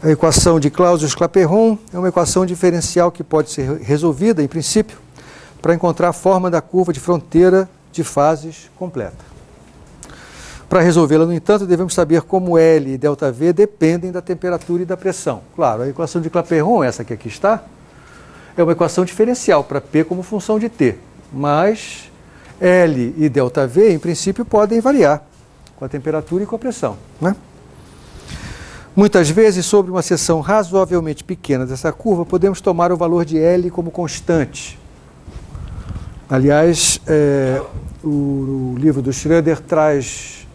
A equação de Clausius-Clapeyron é uma equação diferencial que pode ser resolvida, em princípio, para encontrar a forma da curva de fronteira de fases completa. Para resolvê-la, no entanto, devemos saber como L e ΔV dependem da temperatura e da pressão. Claro, a equação de Clapeyron, essa que aqui está, é uma equação diferencial para P como função de T, mas L e ΔV, em princípio, podem variar com a temperatura e com a pressão, né? Muitas vezes, sobre uma seção razoavelmente pequena dessa curva, podemos tomar o valor de L como constante. Aliás, o livro do Schroeder traz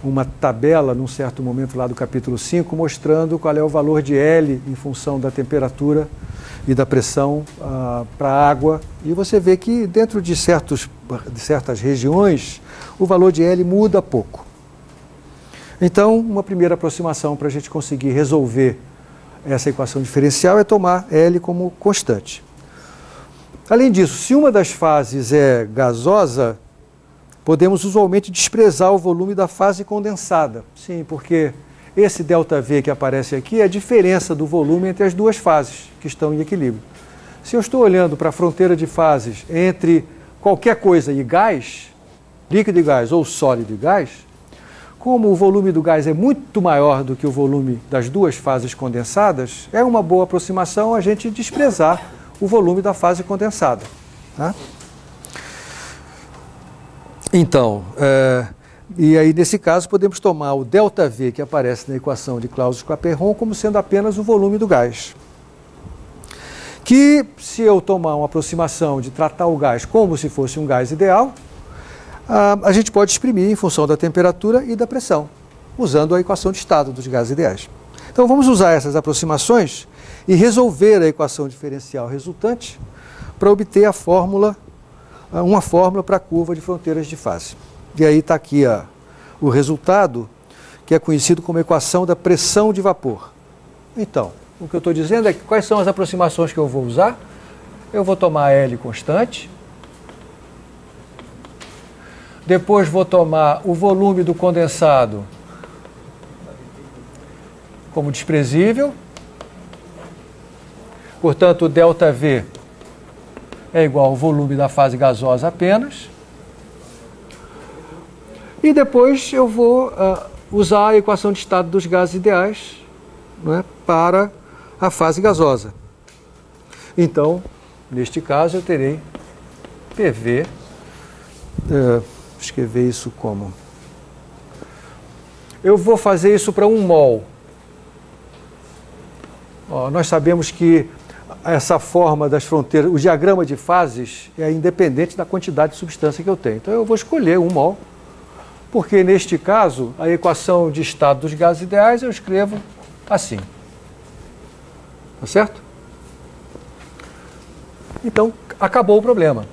uma tabela, num certo momento lá do capítulo 5, mostrando qual é o valor de L em função da temperatura e da pressão para a água. E você vê que dentro de certas regiões, o valor de L muda pouco. Então, uma primeira aproximação para a gente conseguir resolver essa equação diferencial é tomar L como constante. Além disso, se uma das fases é gasosa, podemos usualmente desprezar o volume da fase condensada. Sim, porque esse ΔV que aparece aqui é a diferença do volume entre as duas fases que estão em equilíbrio. Se eu estou olhando para a fronteira de fases entre qualquer coisa e gás, líquido e gás ou sólido e gás, como o volume do gás é muito maior do que o volume das duas fases condensadas, é uma boa aproximação a gente desprezar o volume da fase condensada, tá? Então, e aí nesse caso podemos tomar o ΔV que aparece na equação de Clausius-Clapeyron como sendo apenas o volume do gás. Que se eu tomar uma aproximação de tratar o gás como se fosse um gás ideal, a gente pode exprimir em função da temperatura e da pressão, usando a equação de estado dos gases ideais. Então vamos usar essas aproximações e resolver a equação diferencial resultante para obter uma fórmula para a curva de fronteiras de fase. E aí está aqui o resultado, que é conhecido como equação da pressão de vapor. Então, o que eu estou dizendo é que quais são as aproximações que eu vou usar? Eu vou tomar L constante. Depois vou tomar o volume do condensado como desprezível. Portanto, o ΔV é igual ao volume da fase gasosa apenas. E depois eu vou usar a equação de estado dos gases ideais, né, para a fase gasosa. Então, neste caso, eu terei PV... escrever isso como? Eu vou fazer isso para 1 mol. Nós sabemos que essa forma das fronteiras, o diagrama de fases é independente da quantidade de substância que eu tenho. Então eu vou escolher 1 mol, porque neste caso a equação de estado dos gases ideais eu escrevo assim. Tá certo? Então acabou o problema,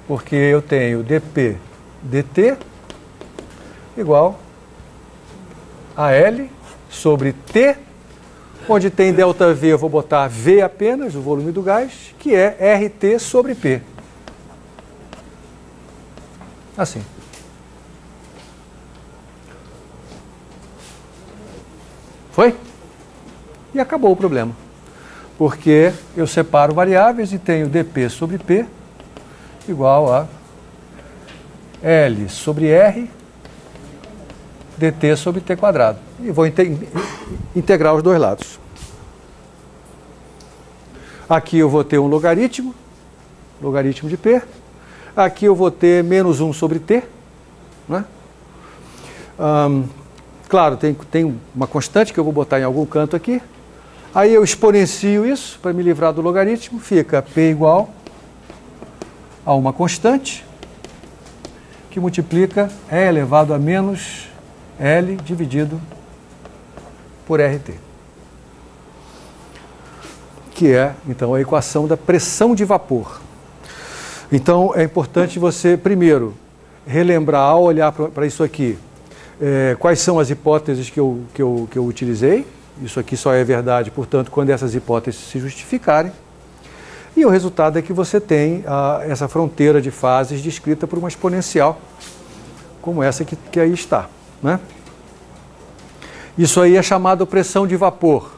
porque eu tenho dP dt igual a L sobre T, onde tem ΔV eu vou botar V apenas, o volume do gás, que é RT sobre P. Assim. Foi? E acabou o problema. Porque eu separo variáveis e tenho dP sobre P igual a L sobre R dt sobre t quadrado. E vou integrar os dois lados. Aqui eu vou ter um logaritmo de P. Aqui eu vou ter menos 1 sobre t, né? Claro, tem uma constante que eu vou botar em algum canto aqui. Aí eu exponencio isso para me livrar do logaritmo. Fica P igual a uma constante que multiplica E elevado a menos L dividido por RT. Que é, então, a equação da pressão de vapor. Então, é importante você, primeiro, relembrar, ao olhar para isso aqui, quais são as hipóteses que eu utilizei. Isso aqui só é verdade, portanto, quando essas hipóteses se justificarem. E o resultado é que você tem essa fronteira de fases descrita por uma exponencial, como essa que aí está, né? Isso aí é chamado pressão de vapor.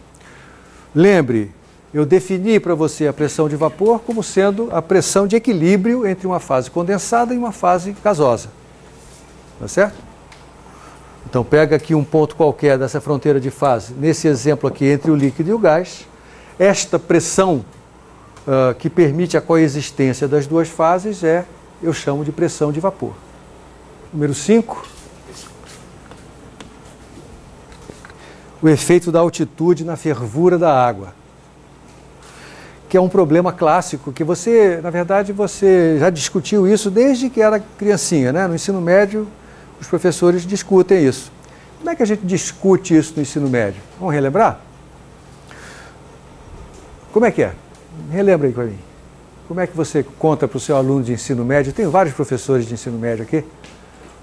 Lembre, eu defini para você a pressão de vapor como sendo a pressão de equilíbrio entre uma fase condensada e uma fase gasosa. Tá certo? Então pega aqui um ponto qualquer dessa fronteira de fase, nesse exemplo aqui entre o líquido e o gás. Esta pressão que permite a coexistência das duas fases eu chamo de pressão de vapor. Número 5. O efeito da altitude na fervura da água, que é um problema clássico, que você, na verdade, você já discutiu isso desde que era criancinha, né? No ensino médio, os professores discutem isso. Como é que a gente discute isso no ensino médio? Vamos relembrar? Como é que é? Relembra aí para mim. Como é que você conta para o seu aluno de ensino médio? Tem vários professores de ensino médio aqui.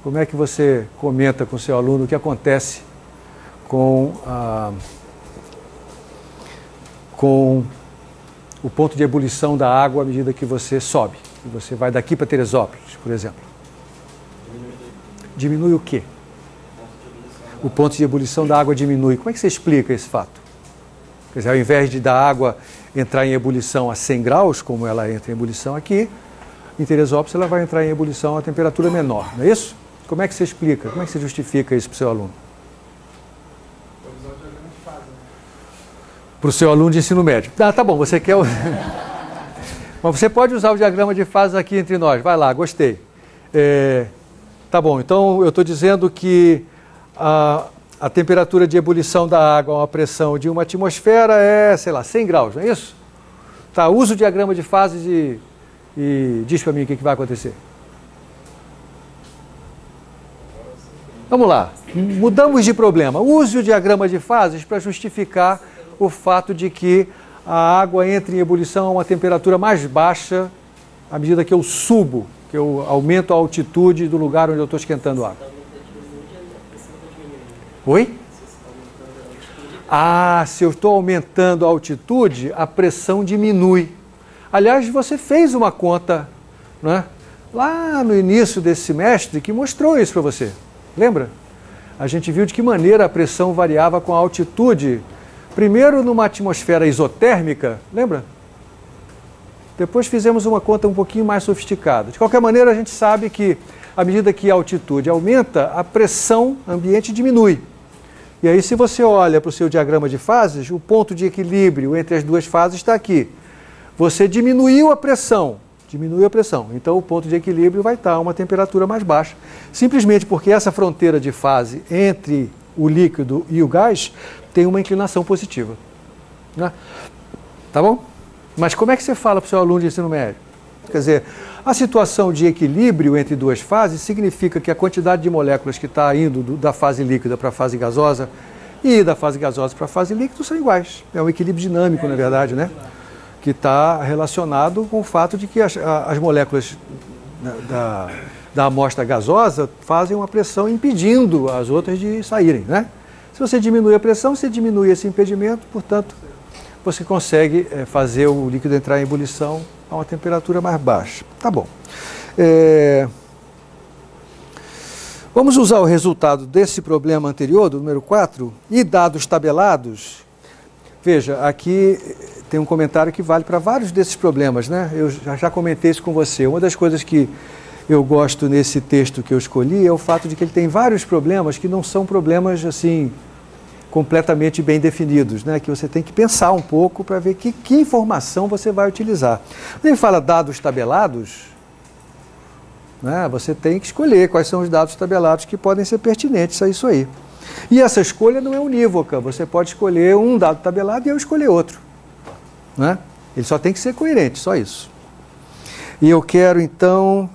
Como é que você comenta com o seu aluno o que acontece com o ponto de ebulição da água à medida que você sobe? Que você vai daqui para Teresópolis, por exemplo. Diminui o quê? O ponto de ebulição da água diminui. Como é que você explica esse fato? Quer dizer, ao invés de da água entrar em ebulição a 100 graus, como ela entra em ebulição aqui, em Teresópolis ela vai entrar em ebulição a temperatura menor, não é isso? Como é que você explica? Como é que você justifica isso para o seu aluno? Para o seu aluno de ensino médio. Ah, tá bom, você quer o... Mas você pode usar o diagrama de fases aqui entre nós. Vai lá, gostei. Tá bom, então eu estou dizendo que a temperatura de ebulição da água a uma pressão de uma atmosfera é, sei lá, 100 graus, não é isso? Tá, usa o diagrama de fases e diz para mim o que vai acontecer. Vamos lá, mudamos de problema. Use o diagrama de fases para justificar o fato de que a água entra em ebulição a uma temperatura mais baixa à medida que eu subo, que eu aumento a altitude do lugar onde eu estou esquentando a água. Oi? Ah, se eu estou aumentando a altitude, a pressão diminui. Aliás, você fez uma conta, né, lá no início desse semestre que mostrou isso para você. Lembra? A gente viu de que maneira a pressão variava com a altitude. Primeiro numa atmosfera isotérmica, lembra? Depois fizemos uma conta um pouquinho mais sofisticada. De qualquer maneira, a gente sabe que, à medida que a altitude aumenta, a pressão ambiente diminui. E aí, se você olha para o seu diagrama de fases, o ponto de equilíbrio entre as duas fases está aqui. Você diminuiu a pressão. Então, o ponto de equilíbrio vai estar a uma temperatura mais baixa. Simplesmente porque essa fronteira de fase entre o líquido e o gás tem uma inclinação positiva. Né? Tá bom? Mas como é que você fala para o seu aluno de ensino médio? Quer dizer, a situação de equilíbrio entre duas fases significa que a quantidade de moléculas que está indo da fase líquida para a fase gasosa e da fase gasosa para a fase líquida são iguais. É um equilíbrio dinâmico, na verdade, né? Que está relacionado com o fato de que as moléculas da amostra gasosa fazem uma pressão impedindo as outras de saírem, né? Se você diminui a pressão, você diminui esse impedimento, portanto, você consegue fazer o líquido entrar em ebulição a uma temperatura mais baixa. Tá bom. Vamos usar o resultado desse problema anterior, do número 4, e dados tabelados. Veja, aqui tem um comentário que vale para vários desses problemas, né? Eu já comentei isso com você. Uma das coisas que eu gosto nesse texto que eu escolhi é o fato de que ele tem vários problemas que não são problemas, assim, completamente bem definidos, né? Que você tem que pensar um pouco para ver que informação você vai utilizar. Quando ele fala dados tabelados, né? Você tem que escolher quais são os dados tabelados que podem ser pertinentes a isso aí. E essa escolha não é unívoca, você pode escolher um dado tabelado e eu escolher outro. Né? Ele só tem que ser coerente, só isso. E eu quero, então,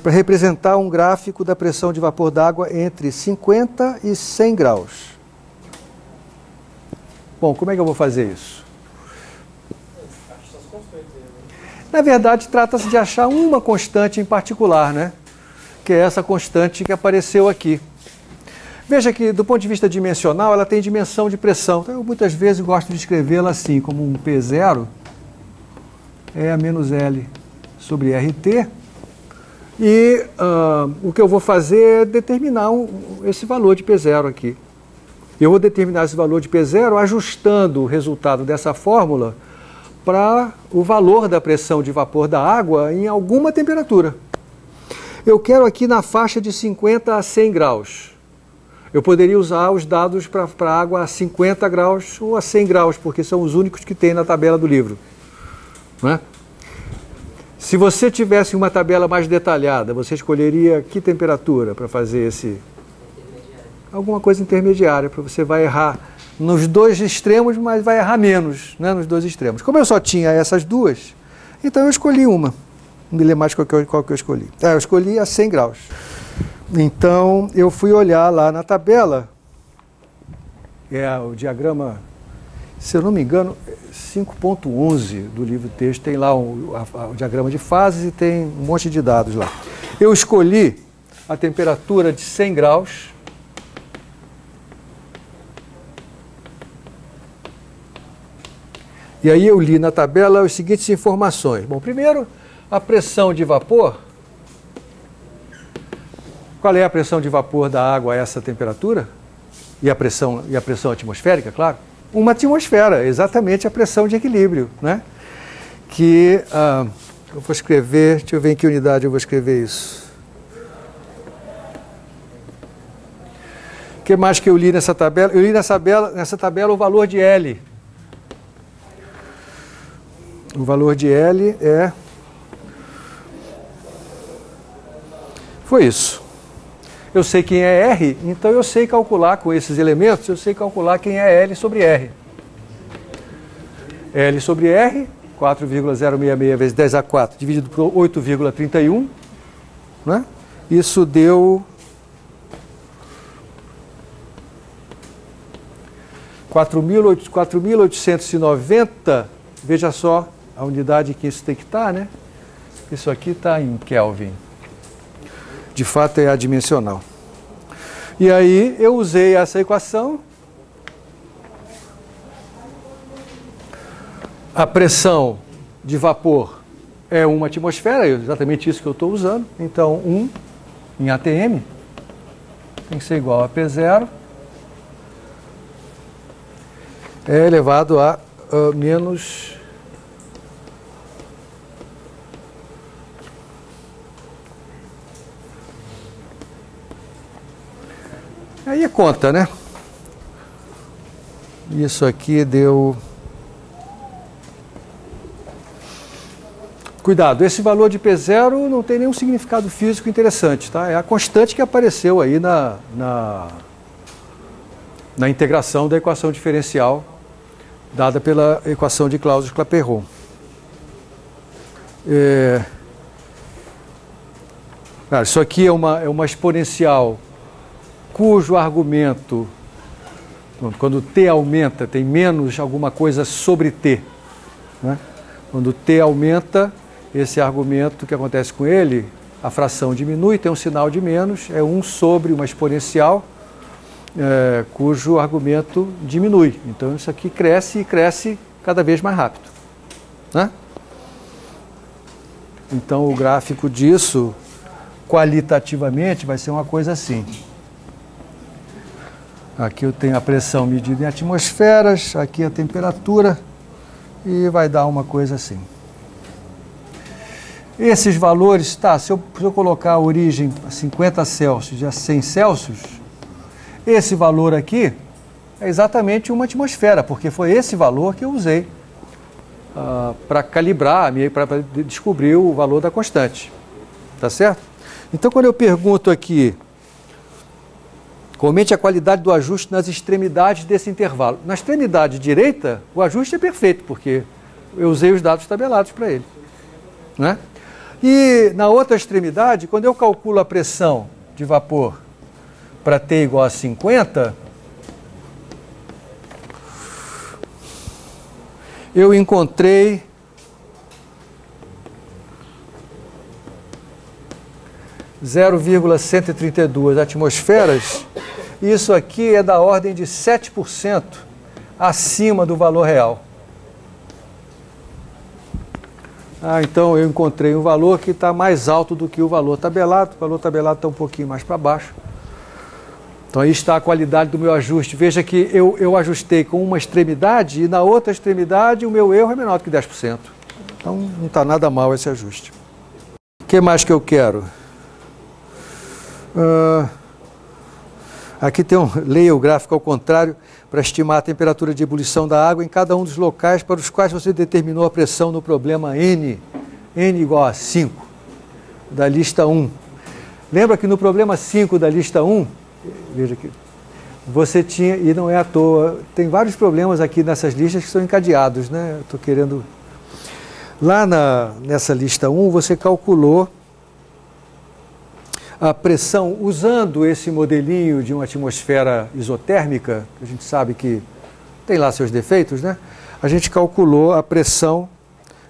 para representar um gráfico da pressão de vapor d'água entre 50 e 100 graus. Bom, como é que eu vou fazer isso? Na verdade, trata-se de achar uma constante em particular, né? Que é essa constante que apareceu aqui. Veja que, do ponto de vista dimensional, ela tem dimensão de pressão. Então, eu muitas vezes gosto de escrevê-la assim, como um P0 é a menos L sobre RT. E o que eu vou fazer é determinar esse valor de P0 aqui. Eu vou determinar esse valor de P0 ajustando o resultado dessa fórmula para o valor da pressão de vapor da água em alguma temperatura. Eu quero aqui na faixa de 50 a 100 graus. Eu poderia usar os dados para a água a 50 graus ou a 100 graus, porque são os únicos que tem na tabela do livro. Não é? Se você tivesse uma tabela mais detalhada, você escolheria que temperatura para fazer esse... Alguma coisa intermediária, para você vai errar nos dois extremos, mas vai errar menos, né, nos dois extremos. Como eu só tinha essas duas, então eu escolhi uma. Não me lembro mais qual que eu escolhi. Eu escolhi a 100 graus. Então, eu fui olhar lá na tabela, o diagrama, se eu não me engano, 5.11 do livro texto, tem lá o diagrama de fases e tem um monte de dados lá. Eu escolhi a temperatura de 100 graus, e aí eu li na tabela as seguintes informações. Bom, primeiro, a pressão de vapor. Qual é a pressão de vapor da água a essa temperatura? E a pressão atmosférica, claro? Uma atmosfera, exatamente a pressão de equilíbrio, né? Que, eu vou escrever, deixa eu ver em que unidade eu vou escrever isso. O que mais que eu li nessa tabela? Eu li nessa tabela o valor de L. O valor de L foi isso. Eu sei quem é R, então eu sei calcular com esses elementos, eu sei calcular quem é L sobre R. L sobre R, 4,066 vezes 10 a 4, dividido por 8,31, né? Isso deu 4.890, veja só a unidade que isso tem que estar, né? Isso aqui está em Kelvin. De fato é adimensional. E aí eu usei essa equação. A pressão de vapor é uma atmosfera, é exatamente isso que eu estou usando. Então, 1 em ATM tem que ser igual a P0 é elevado a menos... Aí é conta, né? Isso aqui deu... Cuidado, esse valor de P0 não tem nenhum significado físico interessante, tá? É a constante que apareceu aí na integração da equação diferencial dada pela equação de Clausius-Clapeyron. Isso aqui é uma exponencial cujo argumento, quando t aumenta, tem menos alguma coisa sobre t, né? Quando t aumenta, esse argumento, o que acontece com ele, a fração diminui, tem um sinal de menos, é 1 sobre uma exponencial, cujo argumento diminui. Então isso aqui cresce e cresce cada vez mais rápido, né? Então o gráfico disso, qualitativamente, vai ser uma coisa assim. Aqui eu tenho a pressão medida em atmosferas, aqui a temperatura, e vai dar uma coisa assim. Esses valores, tá, se eu colocar a origem a 50 Celsius e a 100 Celsius, esse valor aqui é exatamente uma atmosfera, porque foi esse valor que eu usei para calibrar, para descobrir o valor da constante. Tá certo? Então, quando eu pergunto aqui, comente a qualidade do ajuste nas extremidades desse intervalo. Na extremidade direita, o ajuste é perfeito, porque eu usei os dados tabelados para ele, né? E na outra extremidade, quando eu calculo a pressão de vapor para T igual a 50, eu encontrei 0,132 atmosferas. Isso aqui é da ordem de 7% acima do valor real. Então eu encontrei um valor que está mais alto do que o valor tabelado. O valor tabelado está um pouquinho mais para baixo. Então aí está a qualidade do meu ajuste. Veja que eu ajustei com uma extremidade e na outra extremidade o meu erro é menor do que 10%. Então não está nada mal esse ajuste. O que mais que eu quero? Aqui tem leia o gráfico ao contrário para estimar a temperatura de ebulição da água em cada um dos locais para os quais você determinou a pressão no problema N igual a 5, da lista 1. Lembra que no problema 5 da lista 1, veja aqui, você tinha, e não é à toa, tem vários problemas aqui nessas listas que são encadeados, né? Eu estou querendo... Lá nessa lista 1, você calculou a pressão usando esse modelinho de uma atmosfera isotérmica, que a gente sabe que tem lá seus defeitos, né? A gente calculou a pressão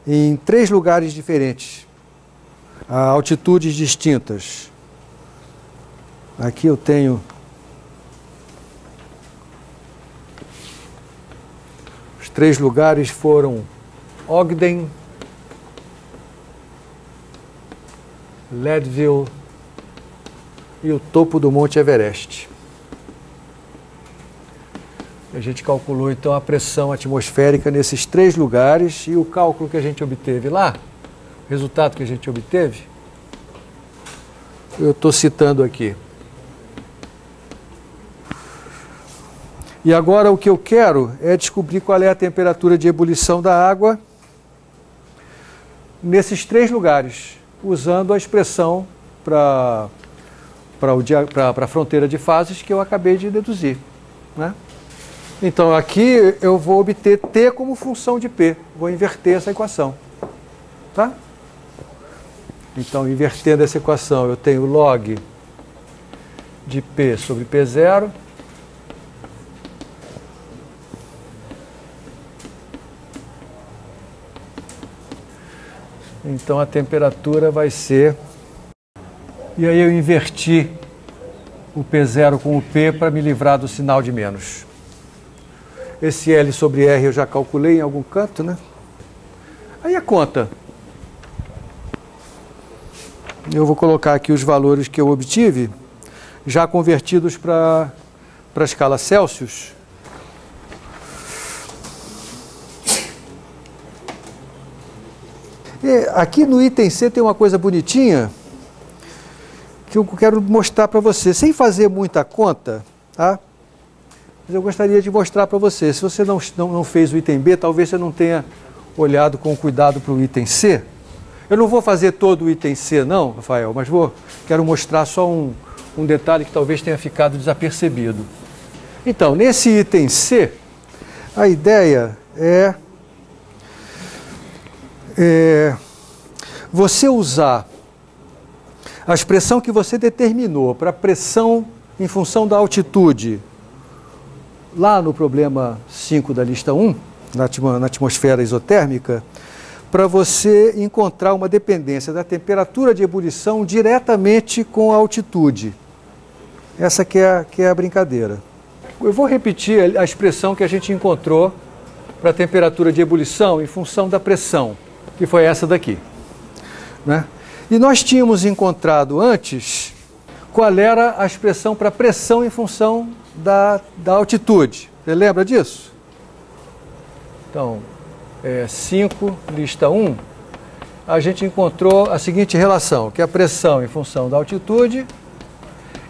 em 3 lugares diferentes, a altitudes distintas. Aqui eu tenho os 3 lugares foram Ogden, Leadville e o topo do Monte Everest. A gente calculou então a pressão atmosférica nesses 3 lugares e o cálculo que a gente obteve lá, o resultado que a gente obteve, eu estou citando aqui. E agora o que eu quero é descobrir qual é a temperatura de ebulição da água nesses 3 lugares, usando a expressão para a fronteira de fases que eu acabei de deduzir, né? Então aqui eu vou obter T como função de P, vou inverter essa equação, tá? Então invertendo essa equação eu tenho log de P sobre P0 então a temperatura vai ser... E aí eu inverti o P0 com o P para me livrar do sinal de menos. Esse L sobre R eu já calculei em algum canto, né? Aí a conta. Eu vou colocar aqui os valores que eu obtive, já convertidos para a escala Celsius. E aqui no item C tem uma coisa bonitinha que eu quero mostrar para você, sem fazer muita conta, tá? Mas eu gostaria de mostrar para você. Se você não fez o item B, talvez você não tenha olhado com cuidado para o item C. Eu não vou fazer todo o item C não, Rafael, mas quero mostrar só um detalhe que talvez tenha ficado desapercebido. Então, nesse item C, a ideia é você usar a expressão que você determinou para a pressão em função da altitude, lá no problema 5 da lista 1, na atmosfera isotérmica, para você encontrar uma dependência da temperatura de ebulição diretamente com a altitude. Essa que é a brincadeira. Eu vou repetir a expressão que a gente encontrou para a temperatura de ebulição em função da pressão, que foi essa daqui, né? E nós tínhamos encontrado antes qual era a expressão para pressão em função da altitude. Você lembra disso? Então, 5, lista 1, a gente encontrou a seguinte relação, que a pressão em função da altitude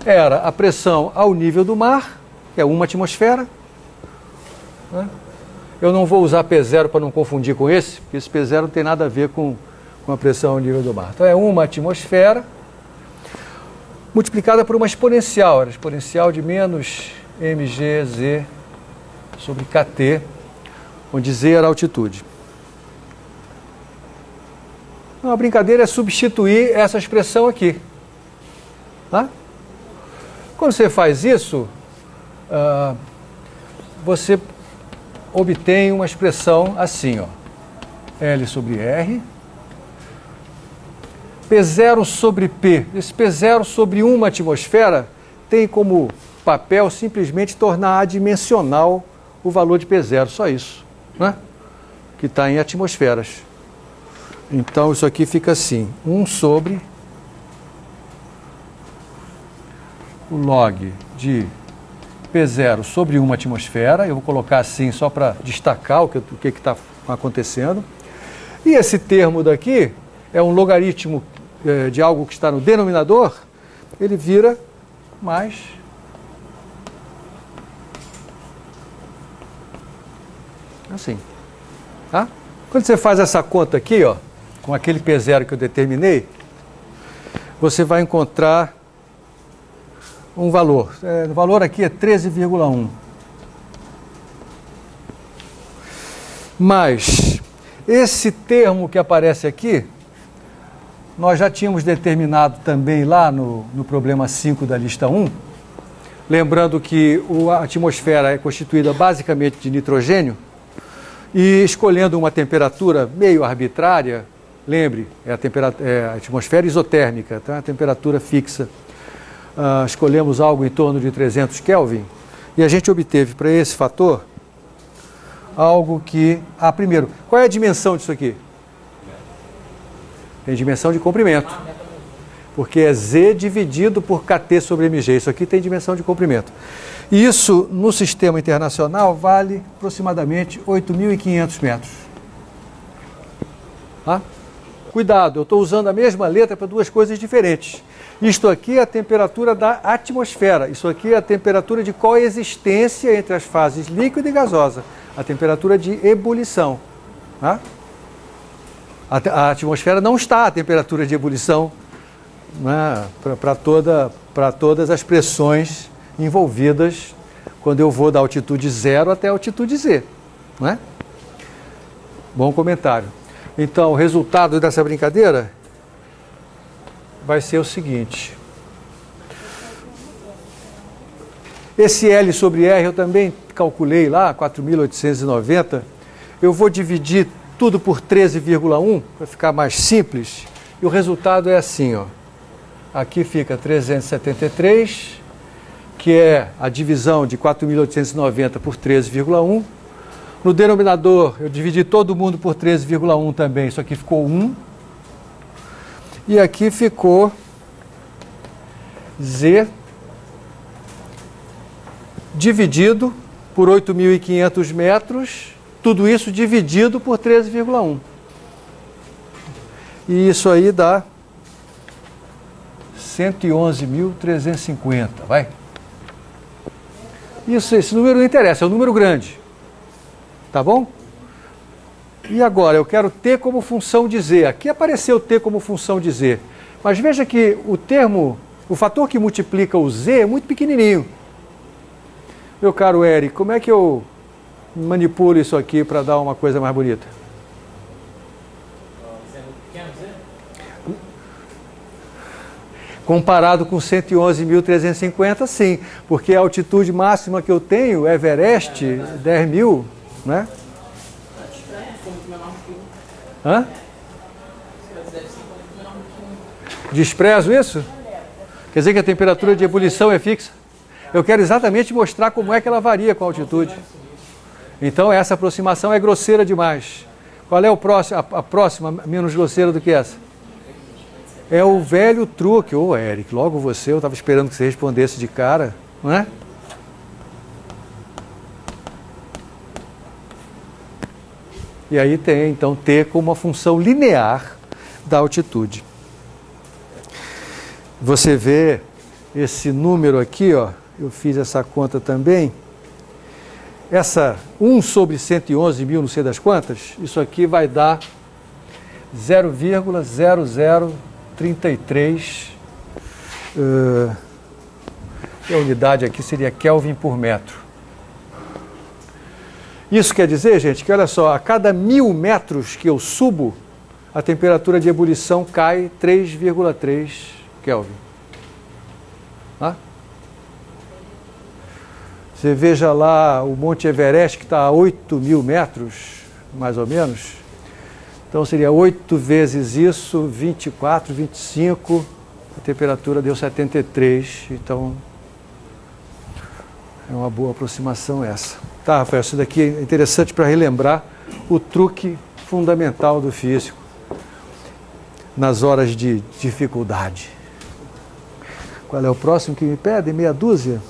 era a pressão ao nível do mar, que é 1 atmosfera, né? Eu não vou usar P0 para não confundir com esse, porque esse P0 não tem nada a ver com a pressão ao nível do mar. Então é 1 atmosfera multiplicada por uma exponencial, era exponencial de menos mgz sobre kt, onde z era a altitude. Então, a brincadeira é substituir essa expressão aqui, tá? Quando você faz isso, você obtém uma expressão assim, ó, L sobre R, P0 sobre P. Esse P0 sobre 1 atmosfera tem como papel simplesmente tornar adimensional o valor de P0, só isso, né? Que está em atmosferas. Então isso aqui fica assim, 1 sobre o log de P0 sobre 1 atmosfera. Eu vou colocar assim só para destacar o que está acontecendo. E esse termo daqui é um logaritmo de algo que está no denominador, ele vira mais assim. Tá? Quando você faz essa conta aqui, ó, com aquele P0 que eu determinei, você vai encontrar um valor. O valor aqui é 13,1. Mas esse termo que aparece aqui, nós já tínhamos determinado também lá no problema 5 da lista 1, lembrando que a atmosfera é constituída basicamente de nitrogênio, e escolhendo uma temperatura meio arbitrária, lembre, é a atmosfera isotérmica, tá? A temperatura fixa. Escolhemos algo em torno de 300 Kelvin, e a gente obteve para esse fator algo que... primeiro, qual é a dimensão disso aqui? Tem dimensão de comprimento, porque é Z dividido por KT sobre mg. Isso aqui tem dimensão de comprimento. E isso, no sistema internacional, vale aproximadamente 8.500 metros. Tá? Cuidado, eu estou usando a mesma letra para duas coisas diferentes. Isto aqui é a temperatura da atmosfera. Isso aqui é a temperatura de coexistência entre as fases líquida e gasosa. A temperatura de ebulição. Tá? A atmosfera não está à temperatura de ebulição, né, para todas as pressões envolvidas quando eu vou da altitude 0 até a altitude Z. Né? Bom comentário. Então, o resultado dessa brincadeira vai ser o seguinte. Esse L sobre R eu também calculei lá, 4.890. Eu vou dividir tudo por 13,1 para ficar mais simples. E o resultado é assim, ó. Aqui fica 373, que é a divisão de 4.890 por 13,1. No denominador, eu dividi todo mundo por 13,1 também. Isso aqui ficou 1. E aqui ficou Z dividido por 8.500 metros. Tudo isso dividido por 13,1. E isso aí dá 111.350, vai? Esse número não interessa, é um número grande. Tá bom? E agora, eu quero T como função de Z. Aqui apareceu T como função de Z. Mas veja que o fator que multiplica o Z é muito pequenininho. Meu caro Eric, como é que eu manipulo isso aqui para dar uma coisa mais bonita? Comparado com 111.350, sim, porque a altitude máxima que eu tenho, Everest, 10.000, né? Hã? Desprezo isso? Quer dizer que a temperatura de ebulição é fixa? Eu quero exatamente mostrar como é que ela varia com a altitude. Então essa aproximação é grosseira demais. Qual é a próxima menos grosseira do que essa? É o velho truque. Ô, Eric, logo você, eu estava esperando que você respondesse de cara, não é? E aí tem, então, T como uma função linear da altitude. Você vê esse número aqui, ó, eu fiz essa conta também. Essa 1 sobre 111.000, não sei das quantas, isso aqui vai dar 0,0033. E a unidade aqui seria Kelvin por metro. Isso quer dizer, gente, que olha só, a cada 1.000 metros que eu subo, a temperatura de ebulição cai 3,3 Kelvin. Tá? Você veja lá o Monte Everest, que está a 8.000 metros, mais ou menos. Então seria 8 vezes isso, 24, 25, a temperatura deu 73, então é uma boa aproximação essa. Tá, Rafael, isso daqui é interessante para relembrar o truque fundamental do físico nas horas de dificuldade. Qual é o próximo que me pede? Meia dúzia?